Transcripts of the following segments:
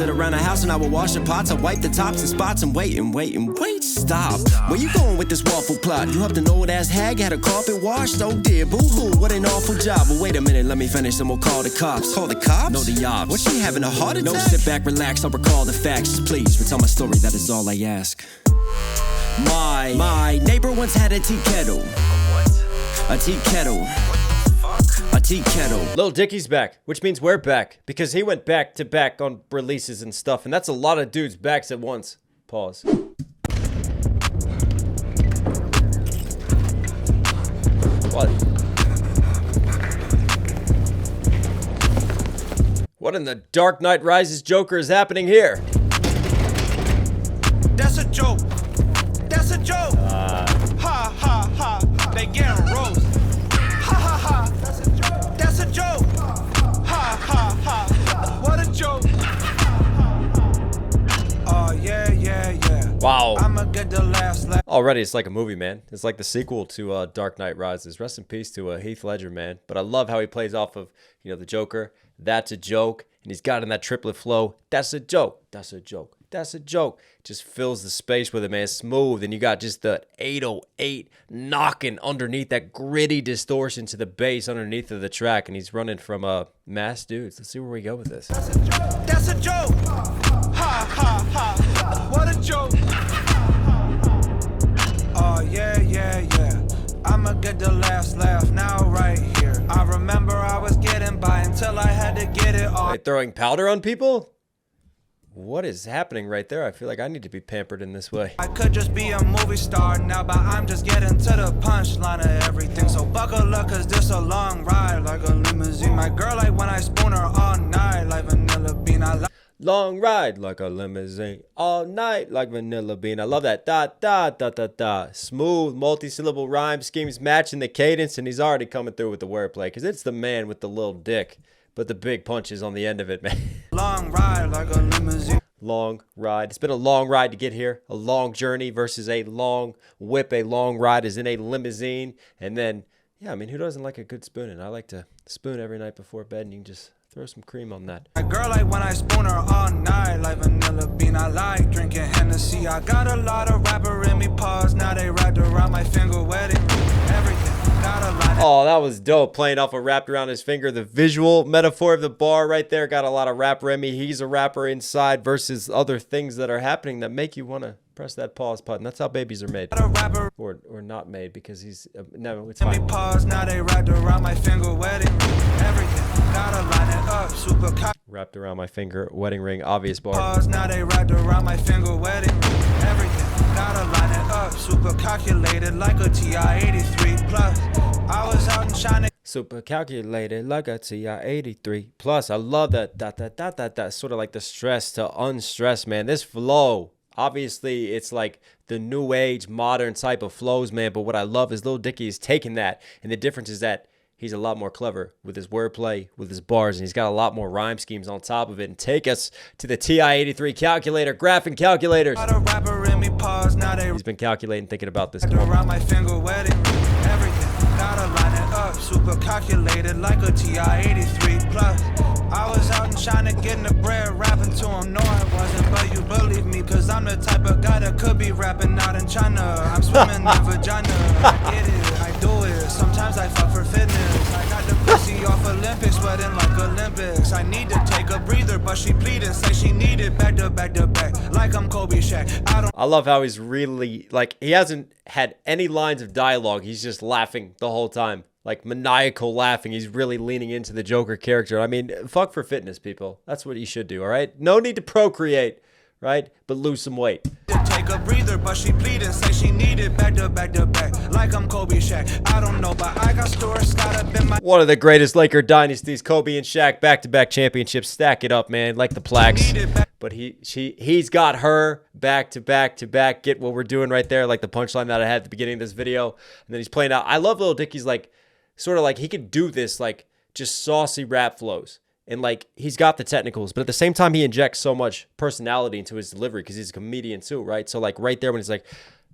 sit around the house and I would wash the pots. I wipe the tops and spots and wait, stop. Where you going with this waffle plot? You helped an old ass hag had a carpet washed? Oh dear, boo-hoo, what an awful job. But wait a minute, let me finish and we'll call the cops. Call the cops? No, the ops. What, she having a heart attack? No, sit back, relax, I'll recall the facts. Just please, retell my story, that is all I ask. My neighbor once had a tea kettle. A tea kettle. A tea kettle. Lil Dicky's back, which means we're back, because he went back to back on releases and stuff, and that's a lot of dudes' backs at once. Pause. What in the Dark Knight Rises Joker is happening here? That's a joke. That's a joke. Ha ha ha. They getting roast. Ha ha ha. That's a joke. That's a joke. Ha ha ha. What a joke. Oh yeah, yeah, yeah. Wow. I'ma get the last laugh. Already, it's like a movie, man. It's like the sequel to Dark Knight Rises. Rest in peace to Heath Ledger, man. But I love how he plays off of, you know, the Joker. That's a joke. And he's got in that triplet flow. That's a joke. That's a joke. That's a joke. Just fills the space with it, man. Smooth. And you got just the 808 knocking underneath that gritty distortion to the bass underneath of the track. And he's running from mass dudes. Let's see where we go with this. That's a joke. That's a joke. Ha ha ha. What a joke. Oh yeah, yeah, yeah. I'ma get the last laugh now right here. I remember I was getting by until I had to get it all. Like throwing powder on people? What is happening right there? I feel like I need to be pampered in this way. I could just be a movie star now, but I'm just getting to the punchline of everything. So buckle up, cause this a long ride like a limousine. My girl like when I spoon her all night like vanilla bean. I like long ride like a limousine, all night like vanilla bean. I love that. Da, da, da, da, da. Smooth, multi-syllable rhyme schemes matching the cadence, and he's already coming through with the wordplay, because it's the man with the little dick, but the big punches on the end of it, man. long ride like a limousine. Long ride. It's been a long ride to get here. A long journey versus a long whip. A long ride is in a limousine. And then, yeah, I mean, who doesn't like a good spooning? I like to spoon every night before bed, and you can just throw some cream on that. My girl like when I spoon her all night like vanilla bean. I like drinking Hennessy. I got a lot of rapper in me paws. Now they wrapped around my finger, wedding everything. Got a lot of Oh, that was dope. Playing off a wrapped around his finger. The visual metaphor of the bar right there got a lot of rap Remy. He's a rapper inside versus other things that are happening that make you want to press that pause button. That's how babies are made. Or not made, because he's no, it's fine. Pause, now they wrapped around my finger, wedding everything. Gotta line it up, super wrapped around my finger, wedding ring, obvious bar. Pause, now they wrapped around my finger, wedding everything. Gotta line it up, super calculated like a TI-83 plus. I was out in China. Super calculated like a TI-83 plus. I love that sort of like the stress to unstress, man. This flow, obviously it's like the new age modern type of flows, man, but what I love is Lil Dicky is taking that, and the difference is that he's a lot more clever with his wordplay, with his bars, and he's got a lot more rhyme schemes on top of it. And take us to the TI-83 calculator, graphing calculators. He's been calculating, thinking about this. Around my finger, wedding everything. Gotta line it up, super calculated like a TI-83 plus. I was out in China getting the bread, rapping to him. No, I wasn't, but you believe me, cause I'm the type of guy that could be rapping out in China. I'm swimming in vagina. I get it, I do it. Sometimes I fuck for fitness. I got the pussy off Olympics, sweating like Olympics. I need to take a breather, but she pleaded, say she needed back to back to back, like I'm Kobe Shaq. I love how he's really, like, he hasn't had any lines of dialogue. He's just laughing the whole time. Like maniacal laughing. He's really leaning into the Joker character. I mean, fuck for fitness, people. That's what you should do, all right? No need to procreate, right? But lose some weight. Take a breather, but she pleaded, say she needed back to back to back, like I'm Kobe Shaq. I don't know, but I got stores got up in my. One of the greatest Laker dynasties, Kobe and Shaq, back-to-back championships. Stack it up, man, like the plaques. But he's got her back to back to back. Get what we're doing right there, like the punchline that I had at the beginning of this video. And then he's playing out. I love Lil Dicky's, like, sort of like he could do this, like, just saucy rap flows. And, like, he's got the technicals, but at the same time, he injects so much personality into his delivery because he's a comedian too, right? So, like, right there when he's like,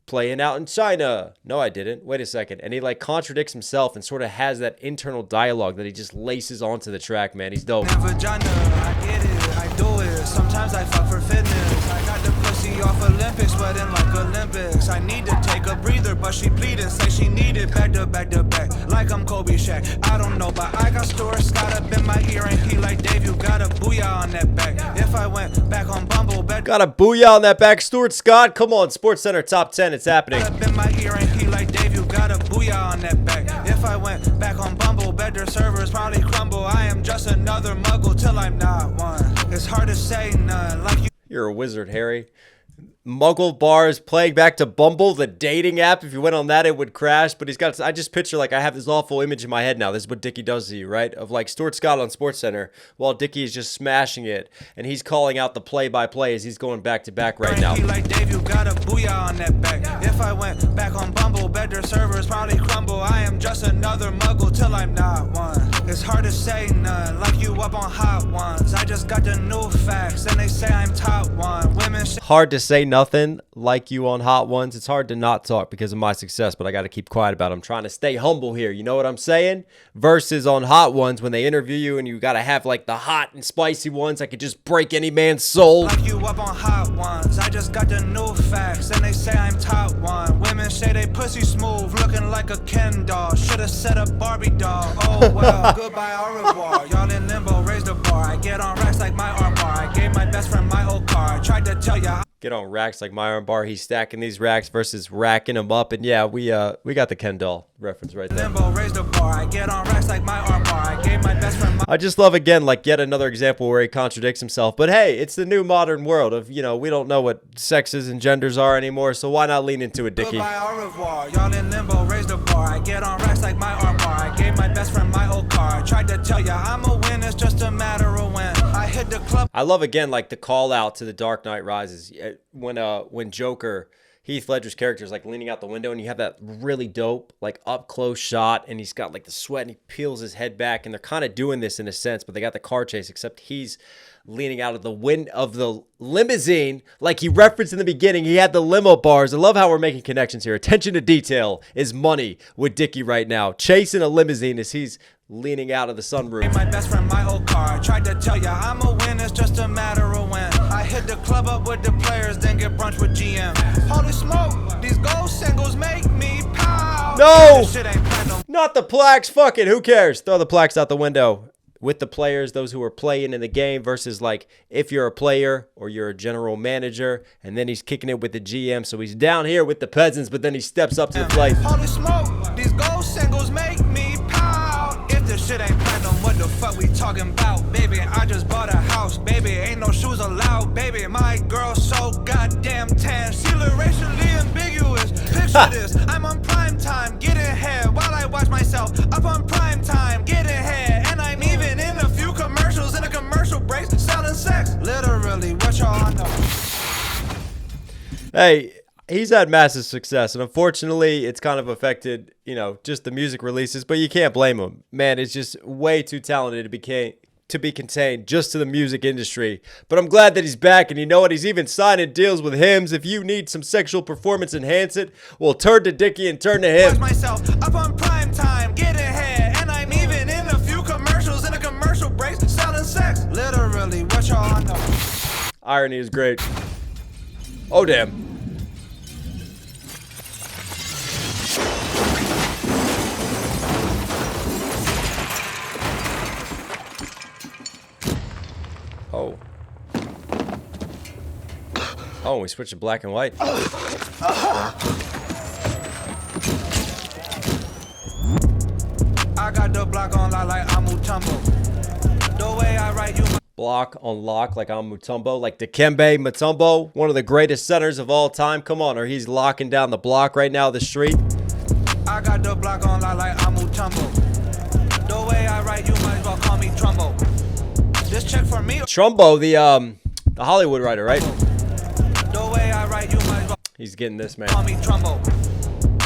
playing out in China. No, I didn't. Wait a second. And he, like, contradicts himself and sort of has that internal dialogue that he just laces onto the track, man. He's dope. Vagina, I get it. I do it, sometimes I fuck for fitness. I got the pussy off Olympics, sweating like Olympics. I need to take a breather, but she pleaded, say she needed back to back to back, like I'm Kobe Shaq. I don't know, but I got Stuart Scott up in my ear, and he like, Dave, you got a booyah on that back. If I went back on Bumble, got a booyah on that back. Stuart Scott, come on, Sports Center top 10, it's happening. Up in my ear, and he like, Dave, you got a booyah on that back. If I went back on Bumble, bet their servers probably crumble. I am just another muggle till I'm not one. It's hard to say none, like you. You're a wizard, Harry. Muggle bars playing back to Bumble, the dating app. If you went on that, it would crash. But he's got, I just picture, like, I have this awful image in my head now. This is what Dicky does to you, right? Of like Stuart Scott on SportsCenter while Dicky is just smashing it. And he's calling out the play-by-play as he's going back to back right now. He like, Dave, you got a booyah on that back. If I went back on Bumble, bet their servers probably crumble. I am just another muggle till I'm not one. It's hard to say none, like you up on Hot Ones. I just got the new facts, and they say I'm top one. Women hard to say nothing like you on Hot Ones. It's hard to not talk because of my success, but I got to keep quiet about it. I'm trying to stay humble here. You know what I'm saying? Versus on Hot Ones, when they interview you and you got to have like the hot and spicy ones that could just break any man's soul. Like you up on Hot Ones. I just got the new facts, and they say I'm top one. Women say they pussy smooth, looking like a Ken doll. Should've set a Barbie doll. Oh well, goodbye, au revoir. Y'all in limbo, raise the bar. I get on racks like my arm bar. I gave my best friend my old car. I tried to tell ya. Get on racks like my arm bar. He's stacking these racks versus racking them up. And yeah, we got the Ken doll reference right there. Limbo, raise the bar. I get on racks like my arm bar. I gave my best friend my. I just love, again, like yet another example where he contradicts himself. But hey, it's the new modern world of, you know, we don't know what sexes and genders are anymore. So why not lean into it, Dicky? Goodbye, au revoir. Y'all in limbo, raise the bar. I get on racks like my arm bar. I gave my best friend my old car. I tried to tell ya I'm a win. It's just a matter of when. I hit the club. I love, again, like the call out to The Dark Knight Rises when Joker, Heath Ledger's character is like leaning out the window, and you have that really dope like up close shot, and he's got like the sweat, and he peels his head back, and they're kind of doing this in a sense, but they got the car chase, except he's leaning out of the wind of the limousine, like he referenced in the beginning. He had the limo bars. I love how we're making connections here. Attention to detail is money with Dicky right now, chasing a limousine as he's leaning out of the sunroof. My best friend my old car. I tried to tell ya I'm a win. It's just a matter of when. I hit the club up with the players, then get brunch with GM. Holy smoke, these gold singles make me pound. No, This shit ain't platinum. not the plaques. Fuck it, who cares? Throw the plaques out the window. With the players, those who are playing in the game, versus like if you're a player or you're a general manager, and then he's kicking it with the GM, so he's down here with the peasants, but then he steps up to the plate. Holy smoke, these gold singles make me pound. If this shit ain't platinum, what the fuck we talking about? Baby, I just bought a house. Baby, ain't no shoes allowed. Baby, my girl so goddamn tan. She look racially ambiguous. Picture this, I'm on prime time, getting head while I watch myself up on prime time, getting head. And I'm even in a few commercials, in a commercial breaks, selling sex. Literally, what y'all know. Hey, he's had massive success, and unfortunately, it's kind of affected, you know, just the music releases, but you can't blame him. Man, it's just way too talented to be contained just to the music industry. But I'm glad that he's back, and you know what? He's even signing deals with hymns. If you need some sexual performance enhance it, well, turn to Dicky and turn to him. Watch myself up on prime time, getting head. And I'm even in a few commercials, in a commercial breaks, selling sex. Literally, what y'all know. Irony is great. Oh, damn. Oh. Oh, we switched to black and white. I got the block on lock like I'm Mutombo. The way I write you. Block on lock like I'm Mutombo, like Dikembe Mutombo, one of the greatest centers of all time. Come on, or he's locking down the block right now, the street. I got the block on lock like I'm Mutombo. The way I write you might as well call me Trumbo. This check for me. Trumbo, the Hollywood writer, right? The way I write you might as well He's getting this, man. call me Trumbo.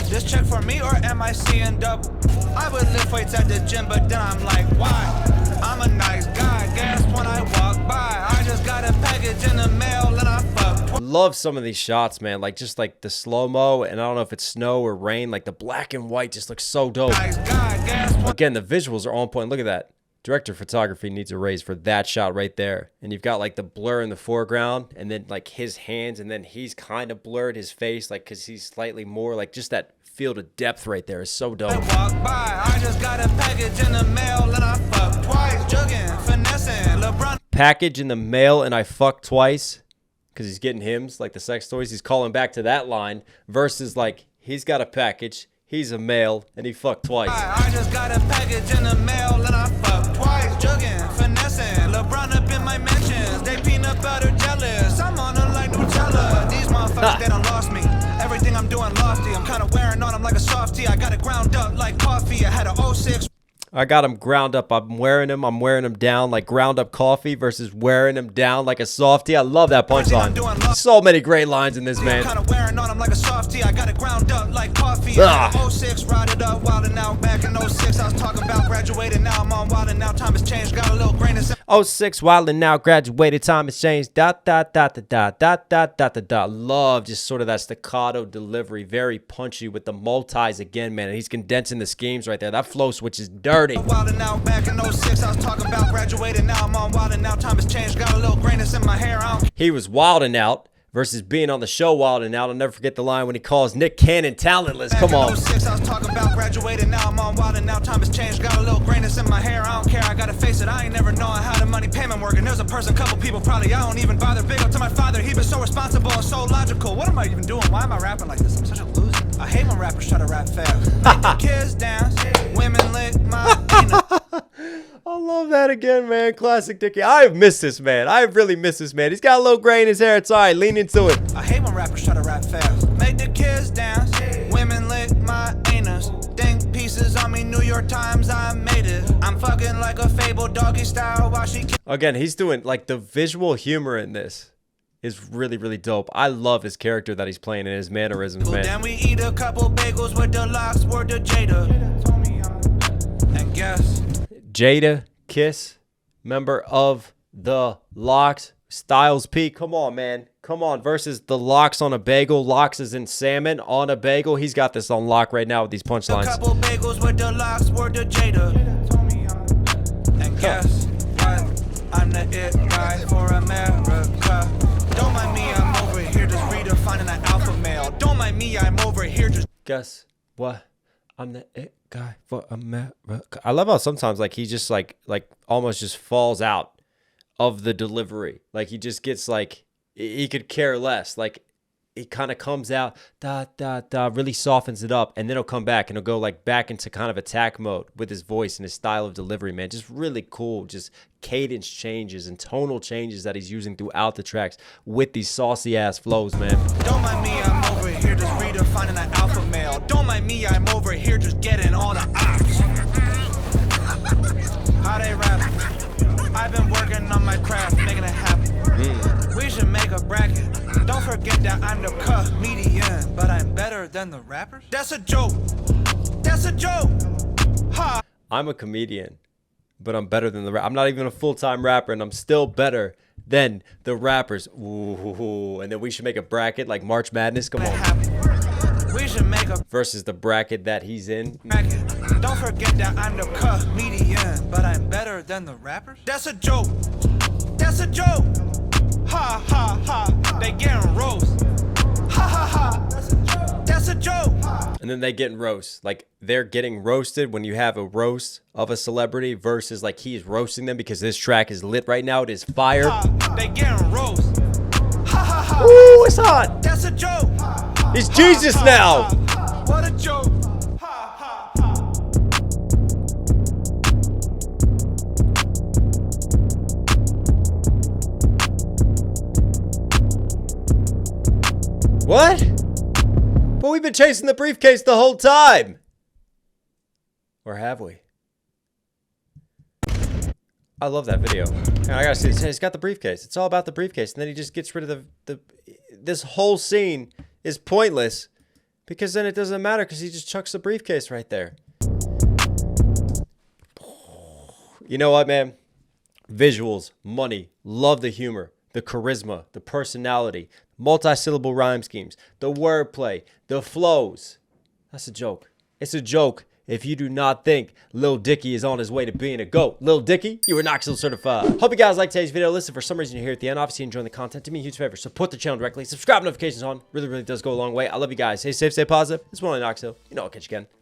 This check for me or am I seeing double? I would lift weights at the gym, but then I'm like, why? I'm a nice guy, gas when I walk by. I just got a package in the mail and I fuck. Love some of these shots, man. Like just like the slow-mo, and I don't know if it's snow or rain. Like the black and white just looks so dope. Nice guy, gas when Again, the visuals are on point. Look at that. Director of photography needs a raise for that shot right there. And you've got like the blur in the foreground and then like his hands and then he's kind of blurred his face like because he's slightly more like just that field of depth right there is so dope. Walk by, I just got a package in the mail and I fucked twice. Jugging, finessing, LeBron. Package in the mail and I fucked twice because he's getting hymns like the sex toys. He's calling back to that line versus like he's got a package. He's a male, and he fucked twice. I just got a package in the mail, and I fucked twice. Jugging, finessing, LeBron up in my mentions. They peanut butter jealous. I'm on them like Nutella. These motherfuckers, they done lost me. Everything I'm doing lofty. I'm kind of wearing on them like a softie. I got it ground up like coffee. I had a 06. I got him ground up. I'm wearing him down like ground up coffee versus wearing him down like a softie. I love that punchline. So many great lines in this, man. Kind of wearing on them like a softie. I got it ground up like coffee. I had a 06, riding up, wildin' out. Back in 06, I was talking about graduating. Now I'm on wildin' now. Time has changed. Got a little grain of 06 wildin' now, graduated, time has changed. Dot dot dot dot dot dot dot dot dot dot. Love just sort of that staccato delivery, very punchy with the multis again, man. And he's condensing the schemes right there. That flow switch is dirty. Wildin' out. Back in 06, I was talking about graduating. Now I'm on wildin' now. Time has changed. Got a little grayness in my hair. He was wildin' out versus being on the show wildin' out. I'll never forget the line when he calls Nick Cannon talentless. Come on. Back in 06, I was talking about graduating. Now I'm on wildin' now. Time has changed. Got a little grayness in my hair. I don't care. I gotta face it. I ain't never knowing how the money payment working. There's a person, couple people probably. I don't even bother. Big up to my father. He been so responsible and so logical. What am I even doing? Why am I rapping like this? I'm such a loser. I hate when rappers try to rap fast. Make the kids dance. Women lick my penis. I love that again, man. Classic Dicky. I have missed this man. I have really missed this man. He's got a little gray in his hair. It's all right. Lean into it. I hate when rappers try to rap fast. Make the kids dance. Women lick my anus. Think pieces on me. New York Times, I made it. I'm fucking like a fable doggy style while she. Again, he's doing like the visual humor in this is really, really dope. I love his character that he's playing and his mannerisms, man. Then we eat a couple bagels with the locks. Word to Jada. And guess. Jada Kiss, member of the Locks, Styles P. Come on, man. Come on. Versus the Locks on a bagel. Locks is in salmon on a bagel. He's got this on lock right now with these punchlines. A couple bagels with the locks. Word to Jada. And guess what? I'm the it guy for America. Don't mind me, I'm over here just redefining an alpha male. Don't mind me, I'm over here just. Guess what? I'm the it guy for America. I love how sometimes like he just like almost just falls out of the delivery. Like he just gets like he could care less. Like it kind of comes out really softens it up, and then he'll come back and he'll go like back into kind of attack mode with his voice and his style of delivery, man. Just really cool, just cadence changes and tonal changes that he's using throughout the tracks with these saucy ass flows, man. Don't mind me, I'm over here just redefining an alpha male. Don't mind me, I'm over here just getting all the ops. How they rap? I've been working on my craft, making it happen. We should make a bracket. Don't forget that I'm the comedian, but I'm better than the rappers. That's a joke. That's a joke. Ha. I'm a comedian, but I'm better than the rap. I'm not even a full-time rapper, and I'm still better than the rappers. Ooh, and then we should make a bracket like March Madness. Come on. We should make a versus the bracket that he's in. bracket. Don't forget that I'm the comedian, but I'm better than the rappers. That's a joke. That's a joke. Ha ha ha. They getting roast. Ha ha ha. That's a joke. And then they get roast. Like they're getting roasted when you have a roast of a celebrity versus like he's roasting them because this track is lit right now. It is fire. They getting roast. Ha ha ha. Ooh, it's hot. That's a joke. He's Jesus now. What a joke. Ha ha ha. What? But we've been chasing the briefcase the whole time. Or have we? I love that video. And I gotta see this. He's got the briefcase. It's all about the briefcase. And then he just gets rid of this whole scene is pointless because then it doesn't matter because he just chucks the briefcase right there. You know what, man? Visuals, money, love the humor, the charisma, the personality, multi-syllable rhyme schemes, the wordplay, the flows. That's a joke. It's a joke if you do not think Lil Dicky is on his way to being a GOAT. Lil Dicky, you are Knox certified. Hope you guys like today's video. Listen, for some reason you're here at the end. Obviously enjoying the content. Do me a huge favor. Support the channel directly. Subscribe, notifications on. Really, really does go a long way. I love you guys. Stay safe, stay positive. This is one Knox. You know I'll catch you again.